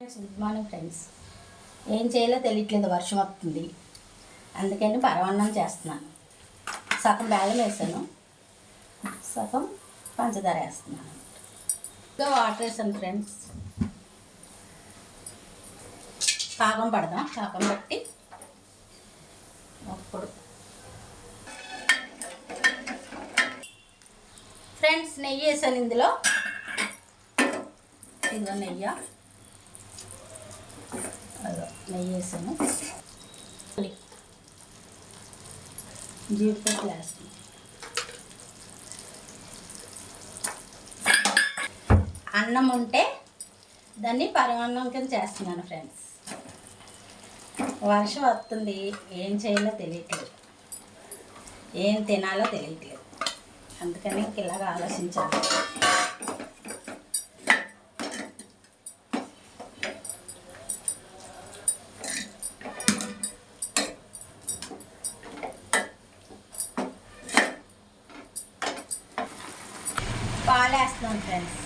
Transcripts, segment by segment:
Good morning friends. ఏం చేయాలో తెలియట్లేదు, వర్షం వస్తుంది. అందుకని పరమాన్నం చేస్తున్నాను. సగం బెల్లం వేసాను, సగం పంచదార వేస్తున్నాను. ఇంకా వాటర్ వేసాను ఫ్రెండ్స్. పాకం పడదాం. పాకం పట్టి అప్పుడు ఫ్రెండ్స్ నెయ్యి వేసాను ఇందులో. ఇదిగో నెయ్యి వేసాను. జీడిపప్పు వేస్తాను. అన్నం ఉంటే దాన్ని పరమాన్నం కింద చేస్తున్నాను ఫ్రెండ్స్. వర్షం వస్తుంది, ఏం చేయాలో తెలియట్లేదు, ఏం తినాలో తెలియట్లేదు. అందుకని ఇలాగ ఆలోచించాను. పాలు వేస్తున్నాను ఫ్రెండ్స్.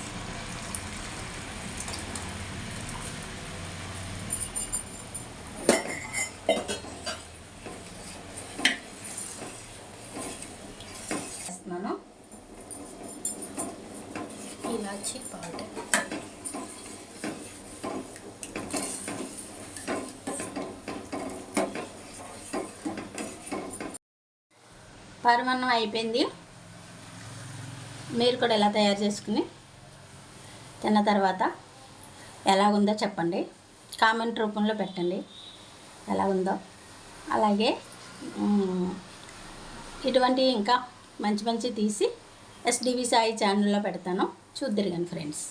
వేస్తున్నాను ఇలాచి పౌడర్. పరమాన్నం అయిపోయింది. మీరు కూడా ఎలా తయారు చేసుకుని తిన్న తర్వాత ఎలా ఉందో చెప్పండి, కామెంట్ రూపంలో పెట్టండి ఎలా ఉందో. అలాగే ఇటువంటి ఇంకా మంచి మంచి తీసి ఎస్డివి సాయి ఛానల్లో పెడతాను, చూద్దురు కానీ ఫ్రెండ్స్.